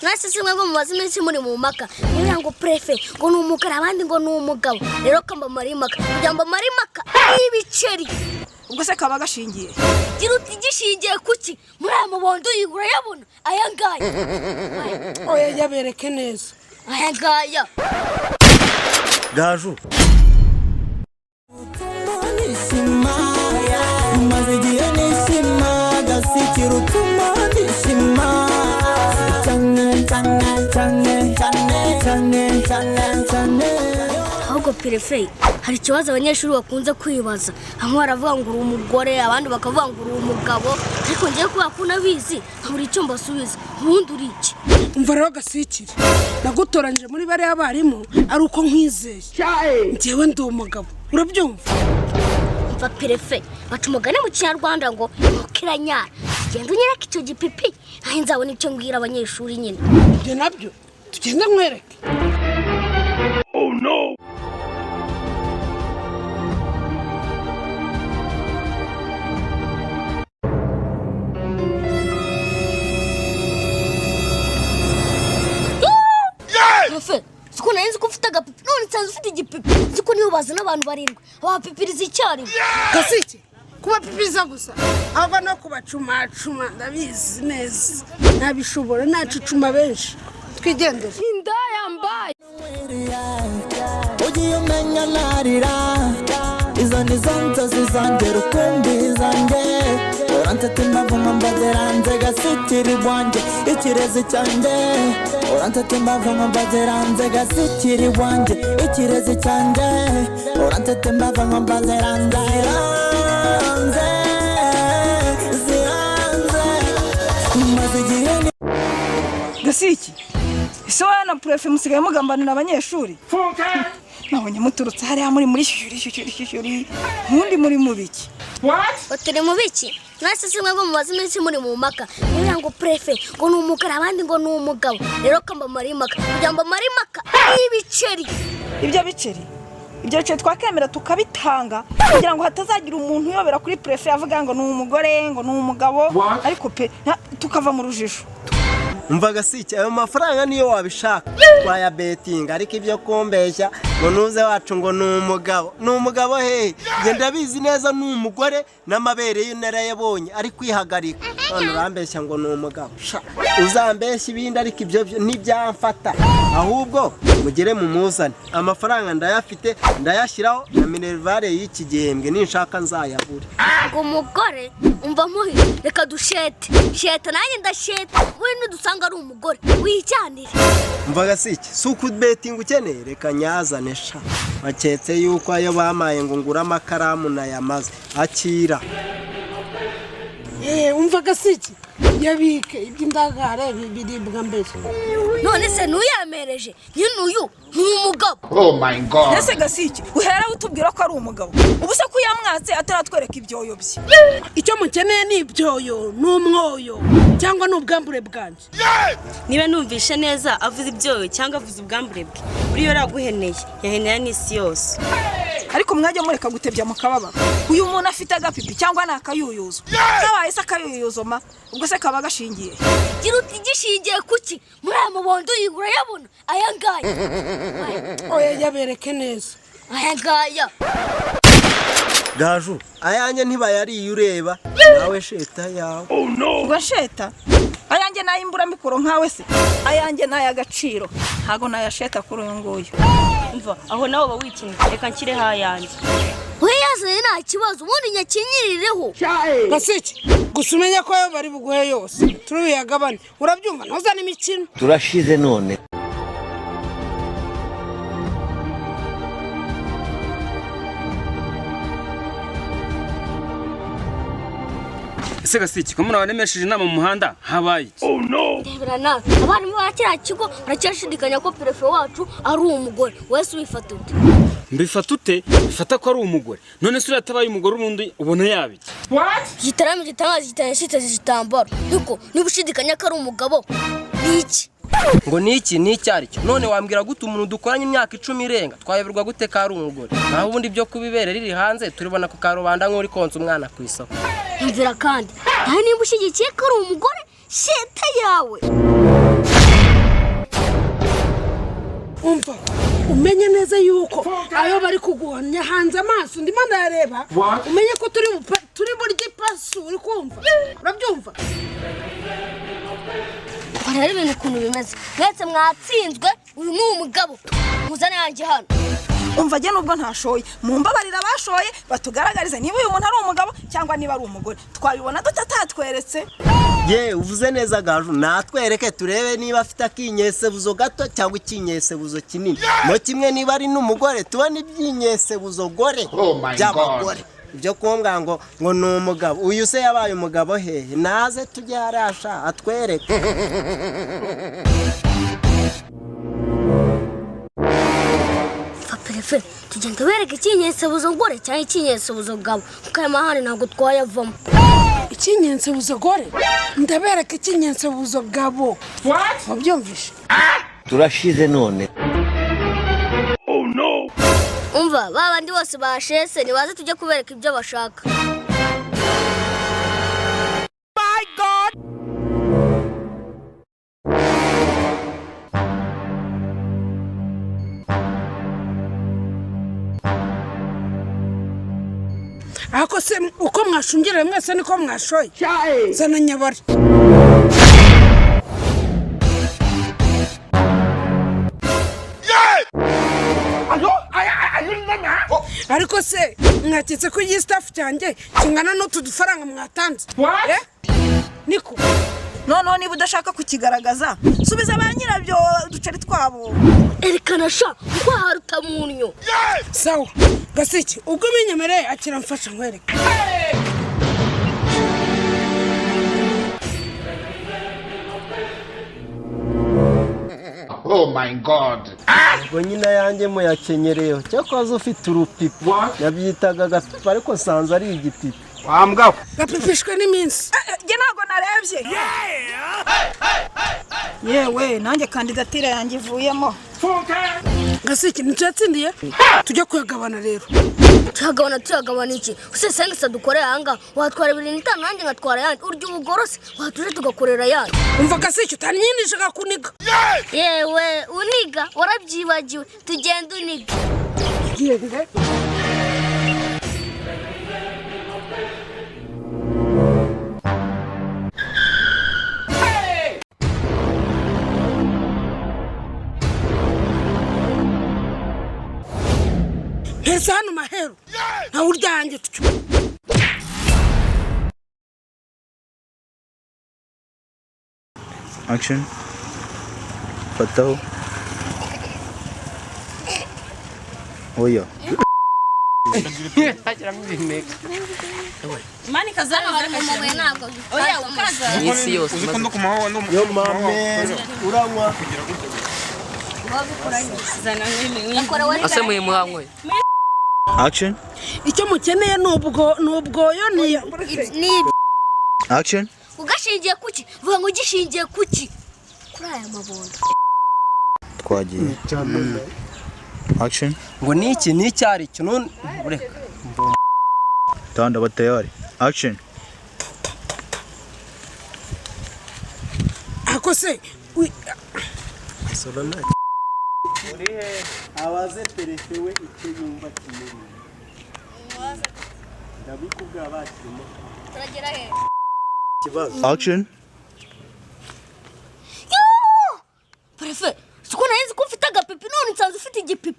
Nase simwe ngo mubaze iminsi muri mu maka. Niyo ngo prefe ngo numukara abandi ngo numugabo. Rero kamba marimaka. Kujamba marimaka ibiceri. Ubwo se kaba gashingiye. Giruti gishingiye kuki? Muri amubondo yigura yabona. Aya ngaya. Oya yabereke neza. Aya ngaya. Gaju. Ahubwo prefe hari ikibazo abanyeshuri bakunze kwibaza. Hamwe baravuga ngo uri umugore, abandi bakavuga ngo uri umugabo. Ariko ngiye kuba kunabizi nkabura icyo mbasubiza. Ubundi uri iki? Umva rero Gasikire. Nagutoranyije muri bare y'abarimu ari uko nkwizeye. Njyewe ndi umugabo. Urabyumva? Umva prefe baca umugani mu Kinyarwanda ngo mukiranyara. Genda unyereke icyo gipipi. Aho nzabona icyo mbwira abanyeshuri nyine. Ibyo nabyo tugenda nkwereke. Oh no. Prefe siko narinzi ko ufite agapipi none nsanze ufite igipipi. Siko niyo bazana abantu barindwi abapipiriza icyarimo. Gasike kuba pipiza gusa ava no kubacuma ndabizi neza. Nabishobora nacucuma benshi. Twigendere. Inda yambaye. Ugiye umenya narira izo nizo nzozi zanjye rukumbi zanjye urantete mbavuma mbazeranze Gasikire wanjye ikirezi cyanjye urantete mbavuma mbazeranze Gasikire wanjye ikirezi cyanjye urantete mbavuma mbazeranze maze igihe Gasiki ese wowe na prefe musigaye mugambanira abanyeshuri? Nabonye muturutse hariya muri shyuri nkundi muri mubiki. Baturi mu biki? Nase simwe ngo mubaze iminsi muri mu maka. Niyo ngo prefe ngo numukara abandi ngo numugabo. Rero kamba marimaka. Kujamba marimaka ibiceri. Ibyo biceri twakemera tukabitanga kugira ngo hatazagira umuntu uyobera kuri prefe avuga ngo ni umugore ngo ni umugabo ariko pe tukava mu rujisho. Umva Gasikire ayo mafaranga niyo wabishaka twaya betting ariko ibyo kumbeshya ngo nuze wacu ngo ni umugabo he genda bizi neza ni umugore n'amabere y'intara yabonye ari kwihagarika none urambeshya ngo ni umugabo uzambeshya ibindi ariko ibyo ntibyamfata ahubwo mugire mu muzane amafaranga ndayafite ndayashyiraho na minervare y'iki gihembwe ninshaka nzayabure. Ngo umugore umva muhi reka dushete nanjye ndashete we nidusanga ari umugore wijyanire. Umva Gasikire suku betting ukeneye reka nyazane sha baketse yuko ayo bamaye ngo ngura amakaramu nayamaze akira. Umva Gasiki yabike iby'indagare biribwa mbere. None se nuyamereje n'uyu umugabo. Oh my god. Ese Gasiki uhera utubwira ko ari umugabo. Ubu se ko yamwatse ataratwereka ibyoyo bye. Icyo mukeneye ni ibyoyo n'umwoyo cyangwa n'ubwambure bwanje. Niba numvishe neza avuze ibyoyo cyangwa avuze ubwambure bwe. Uriyo raguheneye yaheneye n'isi yose. Ariko mwajya mureka gutebya mu kababa. Uyu muntu afite agapipi cyangwa nakayuyuzo. Kabaye se akayuyuzo ma ubwo se kaba gashingiye. Giruti gishingiye kuki? Muri amubondo yigura yabona. Aya ngaya. Oya yabereke neza. Aya ngaya. Gaju ayanjye ntibayariye ureba nawe sheta yawe. Oh no. Ubwo sheta ayanjye nayimbura mikoro nkawe se ayanjye nayagaciro ntago nayasheta kuri uyu nguyu. Umva aho nawo bawikinye reka nshyire hayanjye. We yazanye nta kibazo ubundi nyakinyirireho. Gasiki gusa umenya ko bari buguhe yose turubiyagabane urabyumva ntuzane imikino. Turashize none. Ese Gasiki ko murabanemesheje inama mu muhanda habaye? Oh no. Ndebera nawe abarimu bakira kigo baracyashidikanya ko prefe wacu ari umugore. Wese ubifata ute? Mbifata ute? Bifata ko ari umugore. None se uratabaye umugore urundi ubona yabiki? Gitaramo gitangaza gitanyashitse zitambaro. Niko niba ushidikanya ko ari umugabo niki? Ngo niki aricyo none wambwira gute umuntu dukoranye imyaka 10 irenga twayoberwa gute ka ari umugore naho ubundi byo kubibere riri hanze turibona ku karubanda nk'uri konza umwana ku isoko. Imvira kandi niba ushigikiye ko ari umugore sheta yawe. umva umenye neza yuko ayo bari kuguhanya hanze amaso ndimo ndareba umenye ko turi burya ipasu uri kumva urabyumva rero ibintu ukuntu bimeze mwese mwatsinzwe uyu ni umugabo muzane yanjye hano umva jye nubwo ntashoye mumbabarira bashoye batugaragarize niba uyu muntu ari umugabo cyangwa niba ari umugore twabibona dutatatweretse ye uvuze neza Gaju natwereke turebe niba afite akinyesebuzo gato cyangwa ikinyesebuzo kinini mo kimwe niba ari n'umugore tubone ibyinyesebuzo gore by'abagore ibyo kumbwa ngo ni umugabo uyu se yabaye umugabo hehe naze tujye harasha atwereke Perefe tugenda bereka ikinyesebuzo gore cyangwa ikinyesebuzo gabo kuko aya mahane ntabwo twayavamo ikinyesebuzo gore ndabereka ikinyesebuzo gabo wabyumvishe turashize none umva babandi bose bashese nibaze tujye kubereka ibyo bashaka ako se uko mwashungirira mwese niko mwashoye zana nyabari ariko se mwaketse ko iyi staff cyanjye kingana n'utu dufaranga mwatanze niko noneho niba udashaka kukigaragaza subiza ba nyirabyo duceri twabo erekana sha kuko haruta munyo sawa Gasiki ubwo binyemereye akira mfasha nkwereke Oh my god. ubwo nyina yanjye muyakenyereyeho cyakoze ufite urupipi yabyitaga gapipi ariko sanze ari igipipi Wambwa. gapipishwe n'iminsi jye ntabwo narebye yewe nanjye kandidatire yanjye ivuyemo Gasiki nicatsindiye tujya kuyagabana rero tuyagabana iki usesengese dukorera ahanga watwara 2.5 nanjye ngatwara yandi urya ubugorose watuje tugakorera yandi umva Gasiki utanyinishaka kuniga yewe uniga warabyibagiwe tugenda uniga gende Heza hano mahero nta urya yanjye tyo Action. Fataho. Oya. Mani kazana bari mu mabuye ntabwo oya ukaza isi yose uzikondo ku maho yo mame uranywa zana nini ase muhanywe Action. icyo mukeneye nubwo yo ni Action. ugashingiye kuki vuga ngo gishingiye kuki kuri aya mabondo Twagiye. Action. ngo niki nicyari cyo none ureka Tanda batayari. Action. ako se solana urihe abaze perefe we icyo yumva kimuri ndabikubwira bakirimo turagera he kibazo Action. Perefe siko nahize ko ufite agapipi none nsanze ufite igipipi